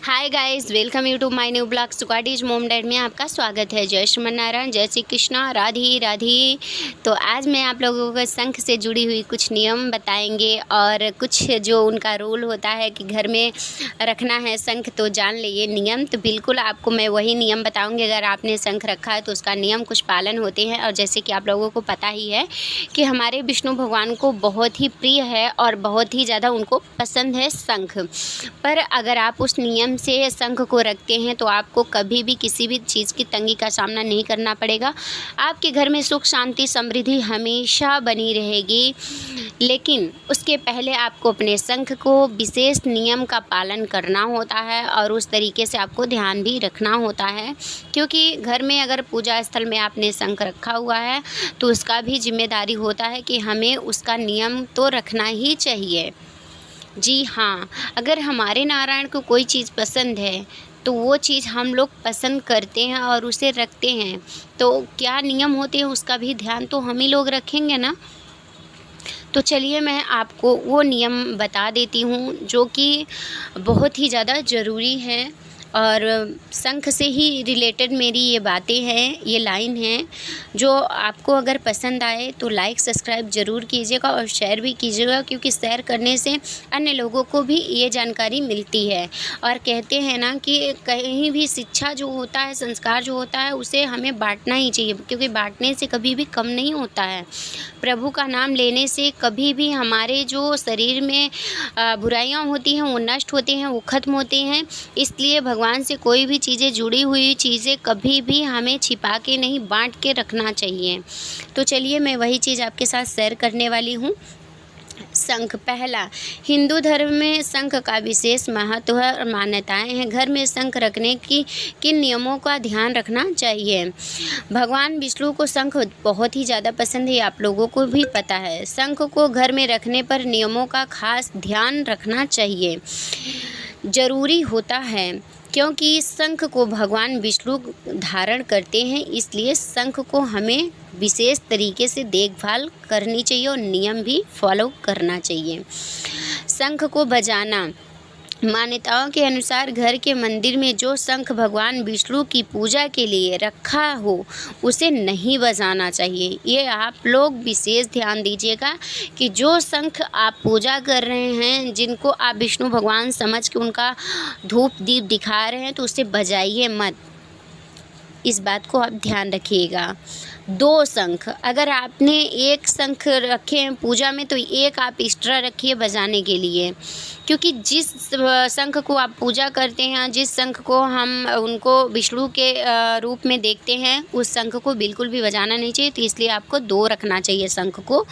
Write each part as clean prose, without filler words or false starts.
Hi guys, welcome you to my new blog सुगाडीज mom dad में आपका स्वागत है। जय श्रीमन्नारायण, जय श्री कृष्णा, राधे राधे। तो आज मैं आप लोगों को शंख से जुड़ी हुई कुछ नियम बताएंगे और कुछ जो उनका रूल होता है कि घर में रखना है शंख तो जान लिए नियम। तो बिल्कुल आपको मैं वही नियम बताऊंगी। अगर आपने शंख रखा है तो उसका नियम कुछ पालन होते हैं। और जैसे कि आप लोगों को पता ही है कि हमारे विष्णु भगवान को बहुत ही प्रिय है और बहुत ही ज़्यादा उनको पसंद है शंख। पर अगर आप उस नियम से शंख को रखते हैं तो आपको कभी भी किसी भी चीज़ की तंगी का सामना नहीं करना पड़ेगा। आपके घर में सुख शांति समृद्धि हमेशा बनी रहेगी। लेकिन उसके पहले आपको अपने शंख को विशेष नियम का पालन करना होता है और उस तरीके से आपको ध्यान भी रखना होता है, क्योंकि घर में अगर पूजा स्थल में आपने शंख रखा हुआ है तो उसका भी जिम्मेदारी होता है कि हमें उसका नियम तो रखना ही चाहिए। जी हाँ, अगर हमारे नारायण को कोई चीज़ पसंद है तो वो चीज़ हम लोग पसंद करते हैं और उसे रखते हैं, तो क्या नियम होते हैं उसका भी ध्यान तो हम ही लोग रखेंगे ना। तो चलिए मैं आपको वो नियम बता देती हूँ जो कि बहुत ही ज़्यादा ज़रूरी है और शंख से ही रिलेटेड मेरी ये बातें हैं, ये लाइन है। जो आपको अगर पसंद आए तो लाइक सब्सक्राइब ज़रूर कीजिएगा और शेयर भी कीजिएगा, क्योंकि शेयर करने से अन्य लोगों को भी ये जानकारी मिलती है। और कहते हैं ना कि कहीं भी शिक्षा जो होता है, संस्कार जो होता है, उसे हमें बांटना ही चाहिए, क्योंकि बांटने से कभी भी कम नहीं होता है। प्रभु का नाम लेने से कभी भी हमारे जो शरीर में बुराइयाँ होती हैं वो नष्ट होती हैं, वो ख़त्म होती हैं। इसलिए भगवान से कोई भी चीज़ें जुड़ी हुई चीज़ें कभी भी हमें छिपा के नहीं, बांट के रखना चाहिए। तो चलिए मैं वही चीज़ आपके साथ शेयर करने वाली हूँ। शंख, पहला, हिंदू धर्म में शंख का विशेष महत्व और मान्यताएं हैं। घर में शंख रखने की किन नियमों का ध्यान रखना चाहिए। भगवान विष्णु को शंख बहुत ही ज़्यादा पसंद है, आप लोगों को भी पता है। शंख को घर में रखने पर नियमों का खास ध्यान रखना चाहिए, ज़रूरी होता है, क्योंकि शंख को भगवान विष्णु धारण करते हैं। इसलिए शंख को हमें विशेष तरीके से देखभाल करनी चाहिए और नियम भी फॉलो करना चाहिए। शंख को बजाना, मान्यताओं के अनुसार घर के मंदिर में जो शंख भगवान विष्णु की पूजा के लिए रखा हो उसे नहीं बजाना चाहिए। ये आप लोग विशेष ध्यान दीजिएगा कि जो शंख आप पूजा कर रहे हैं, जिनको आप विष्णु भगवान समझ के उनका धूप दीप दिखा रहे हैं, तो उसे बजाइए मत। इस बात को आप ध्यान रखिएगा। दो शंख, अगर आपने एक शंख रखे हैं पूजा में तो एक आप एक्स्ट्रा रखिए बजाने के लिए, क्योंकि जिस शंख को आप पूजा करते हैं, जिस शंख को हम उनको विष्णु के रूप में देखते हैं, उस शंख को बिल्कुल भी बजाना नहीं चाहिए। तो इसलिए आपको दो रखना चाहिए शंख को।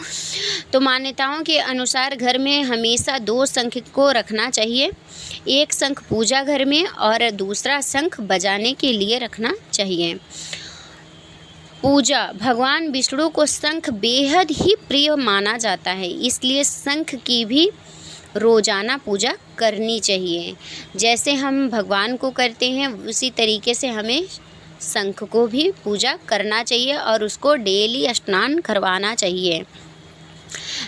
तो मान्यताओं के अनुसार घर में हमेशा दो शंख को रखना चाहिए, एक शंख पूजा घर में और दूसरा शंख बजाने के लिए रखना चाहिए। पूजा, भगवान विष्णु को शंख बेहद ही प्रिय माना जाता है, इसलिए शंख की भी रोज़ाना पूजा करनी चाहिए। जैसे हम भगवान को करते हैं उसी तरीके से हमें शंख को भी पूजा करना चाहिए और उसको डेली स्नान करवाना चाहिए।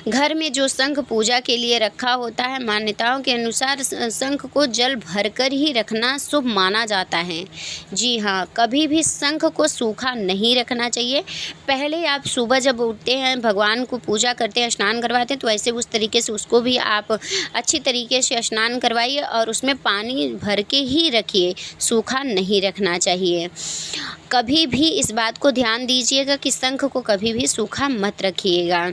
घर में जो शंख पूजा के लिए रखा होता है, मान्यताओं के अनुसार शंख को जल भरकर ही रखना शुभ माना जाता है। जी हाँ, कभी भी शंख को सूखा नहीं रखना चाहिए। पहले आप सुबह जब उठते हैं, भगवान को पूजा करते हैं, स्नान करवाते हैं, तो ऐसे उस तरीके से उसको भी आप अच्छी तरीके से स्नान करवाइए और उसमें पानी भर के ही रखिए, सूखा नहीं रखना चाहिए। कभी भी इस बात को ध्यान दीजिएगा कि शंख को कभी भी सूखा मत रखिएगा।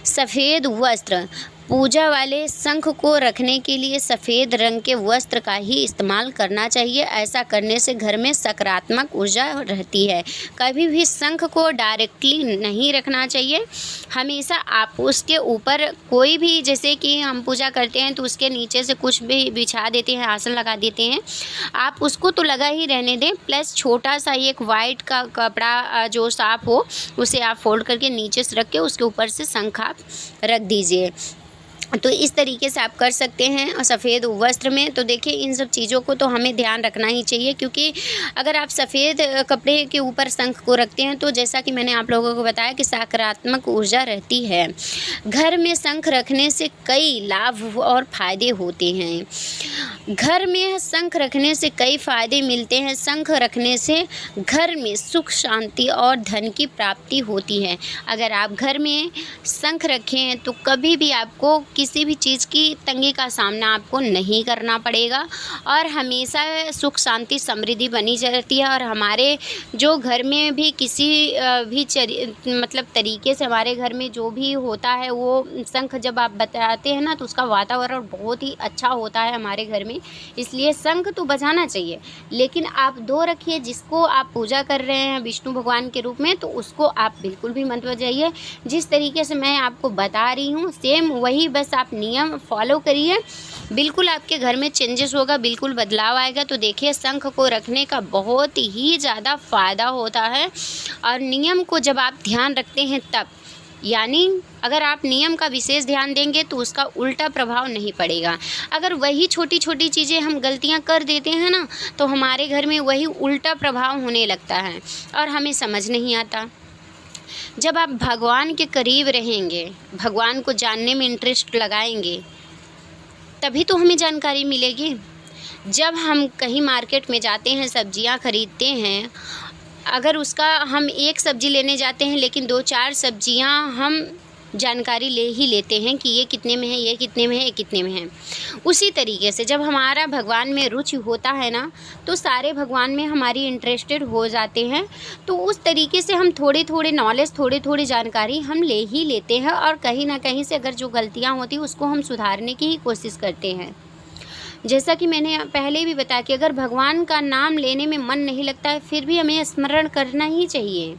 सफ़ेद वस्त्र, पूजा वाले शंख को रखने के लिए सफ़ेद रंग के वस्त्र का ही इस्तेमाल करना चाहिए। ऐसा करने से घर में सकारात्मक ऊर्जा रहती है। कभी भी शंख को डायरेक्टली नहीं रखना चाहिए। हमेशा आप उसके ऊपर कोई भी, जैसे कि हम पूजा करते हैं तो उसके नीचे से कुछ भी बिछा देते हैं, आसन लगा देते हैं, आप उसको तो लगा ही रहने दें। प्लस छोटा सा एक वाइट का कपड़ा जो साफ़ हो उसे आप फोल्ड करके नीचे से रख के उसके ऊपर से शंख आप रख दीजिए। तो इस तरीके से आप कर सकते हैं। और सफ़ेद वस्त्र में तो देखिए इन सब चीज़ों को तो हमें ध्यान रखना ही चाहिए, क्योंकि अगर आप सफ़ेद कपड़े के ऊपर शंख को रखते हैं तो जैसा कि मैंने आप लोगों को बताया कि सकारात्मक ऊर्जा रहती है। घर में शंख रखने से कई लाभ और फ़ायदे होते हैं। घर में शंख रखने से कई फ़ायदे मिलते हैं। शंख रखने से घर में सुख, शांति और धन की प्राप्ति होती है। अगर आप घर में शंख रखें तो कभी भी आपको किसी भी चीज़ की तंगी का सामना आपको नहीं करना पड़ेगा और हमेशा सुख, शांति, समृद्धि बनी रहती है। और हमारे जो घर में भी किसी भी मतलब तरीके से हमारे घर में जो भी होता है वो शंख जब आप बताते हैं ना तो उसका वातावरण बहुत ही अच्छा होता है हमारे घर में। इसलिए शंख तो बजाना चाहिए, लेकिन आप 2 रखिए। जिसको आप पूजा कर रहे हैं विष्णु भगवान के रूप में तो उसको आप बिल्कुल भी मत बजाइए। जिस तरीके से मैं आपको बता रही हूँ सेम वही बस आप नियम फॉलो करिए, बिल्कुल आपके घर में चेंजेस होगा, बिल्कुल बदलाव आएगा। तो देखिए शंख को रखने का बहुत ही ज़्यादा फ़ायदा होता है। और नियम को जब आप ध्यान रखते हैं तब, यानी अगर आप नियम का विशेष ध्यान देंगे तो उसका उल्टा प्रभाव नहीं पड़ेगा। अगर वही छोटी छोटी चीज़ें हम गलतियां कर देते हैं ना तो हमारे घर में वही उल्टा प्रभाव होने लगता है और हमें समझ नहीं आता। जब आप भगवान के करीब रहेंगे, भगवान को जानने में इंटरेस्ट लगाएंगे, तभी तो हमें जानकारी मिलेगी। जब हम कहीं मार्केट में जाते हैं, सब्जियां खरीदते हैं, अगर उसका हम एक सब्ज़ी लेने जाते हैं लेकिन 2-4 सब्जियां हम जानकारी ले ही लेते हैं कि ये कितने में है, ये कितने में है, ये कितने में है। उसी तरीके से जब हमारा भगवान में रुचि होता है ना तो सारे भगवान में हमारी इंटरेस्टेड हो जाते हैं। तो उस तरीके से हम थोड़े थोड़े नॉलेज, थोड़ी थोड़ी जानकारी हम ले ही लेते हैं और कहीं ना कहीं से अगर जो गलतियाँ होती हैं उसको हम सुधारने की ही कोशिश करते हैं। जैसा कि मैंने पहले भी बताया कि अगर भगवान का नाम लेने में मन नहीं लगता है फिर भी हमें स्मरण करना ही चाहिए,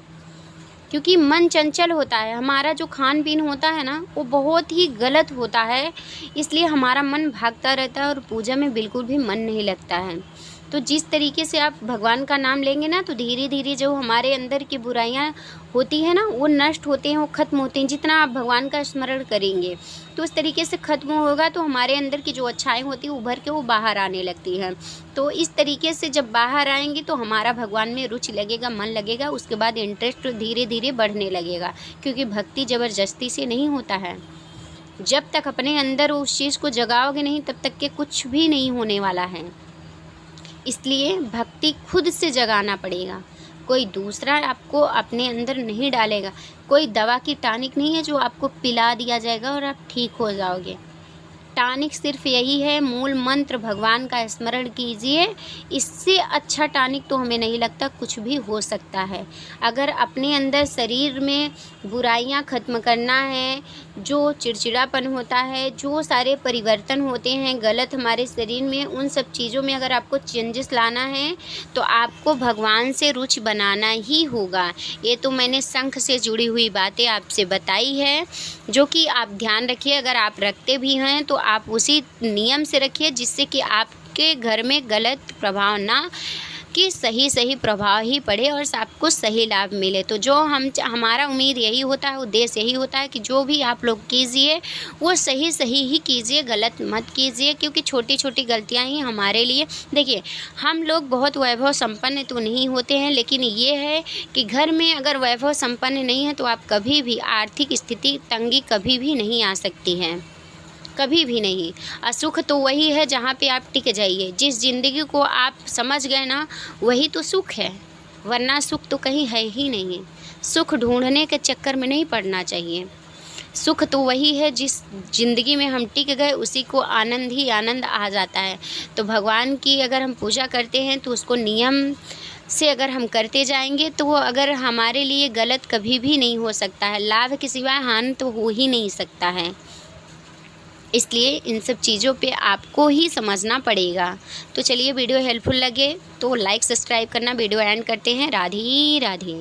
क्योंकि मन चंचल होता है। हमारा जो खान पीन होता है ना वो बहुत ही गलत होता है, इसलिए हमारा मन भागता रहता है और पूजा में बिल्कुल भी मन नहीं लगता है। तो जिस तरीके से आप भगवान का नाम लेंगे ना तो धीरे धीरे जो हमारे अंदर की बुराइयां होती है ना वो नष्ट होते हैं, वो ख़त्म होते हैं। जितना आप भगवान का स्मरण करेंगे तो उस तरीके से ख़त्म होगा तो हमारे अंदर की जो अच्छाई होती है उभर के वो बाहर आने लगती है। तो इस तरीके से जब बाहर आएंगी तो हमारा भगवान में रुचि लगेगा, मन लगेगा, उसके बाद इंटरेस्ट धीरे धीरे बढ़ने लगेगा। क्योंकि भक्ति ज़बरदस्ती से नहीं होता है। जब तक अपने अंदर उस चीज़ को जगाओगे नहीं तब तक के कुछ भी नहीं होने वाला है। इसलिए भक्ति खुद से जगाना पड़ेगा, कोई दूसरा आपको अपने अंदर नहीं डालेगा। कोई दवा की टॉनिक नहीं है जो आपको पिला दिया जाएगा और आप ठीक हो जाओगे। टॉनिक सिर्फ यही है, मूल मंत्र भगवान का स्मरण कीजिए। इससे अच्छा टॉनिक तो हमें नहीं लगता कुछ भी हो सकता है। अगर अपने अंदर शरीर में बुराइयां ख़त्म करना है, जो चिड़चिड़ापन होता है, जो सारे परिवर्तन होते हैं गलत हमारे शरीर में, उन सब चीज़ों में अगर आपको चेंजेस लाना है तो आपको भगवान से रुचि बनाना ही होगा। ये तो मैंने शंख से जुड़ी हुई बातें आपसे बताई है, जो कि आप ध्यान रखिए। अगर आप रखते भी हैं तो आप उसी नियम से रखिए जिससे कि आपके घर में गलत प्रभाव ना कि सही प्रभाव ही पड़े और सबको सही लाभ मिले। तो जो हमारा उम्मीद यही होता है, उद्देश्य यही होता है कि जो भी आप लोग कीजिए वो सही ही कीजिए, गलत मत कीजिए। क्योंकि छोटी छोटी गलतियां ही हमारे लिए, देखिए हम लोग बहुत वैभव संपन्न तो नहीं होते हैं, लेकिन ये है कि घर में अगर वैभव संपन्न नहीं है तो आप कभी भी आर्थिक स्थिति तंगी कभी भी नहीं आ सकती है, कभी भी नहीं। असुख तो वही है जहाँ पे आप टिक जाइए। जिस ज़िंदगी को आप समझ गए ना वही तो सुख है, वरना सुख तो कहीं है ही नहीं। सुख ढूंढने के चक्कर में नहीं पड़ना चाहिए। सुख तो वही है जिस ज़िंदगी में हम टिक गए उसी को आनंद ही आनंद आ जाता है। तो भगवान की अगर हम पूजा करते हैं तो उसको नियम से अगर हम करते जाएंगे तो वो अगर हमारे लिए गलत कभी भी नहीं हो सकता है। लाभ के सिवाय हानि तो हो ही नहीं सकता है। इसलिए इन सब चीज़ों पे आपको ही समझना पड़ेगा। तो चलिए वीडियो हेल्पफुल लगे तो लाइक सब्सक्राइब करना। वीडियो एंड करते हैं। राधे राधे।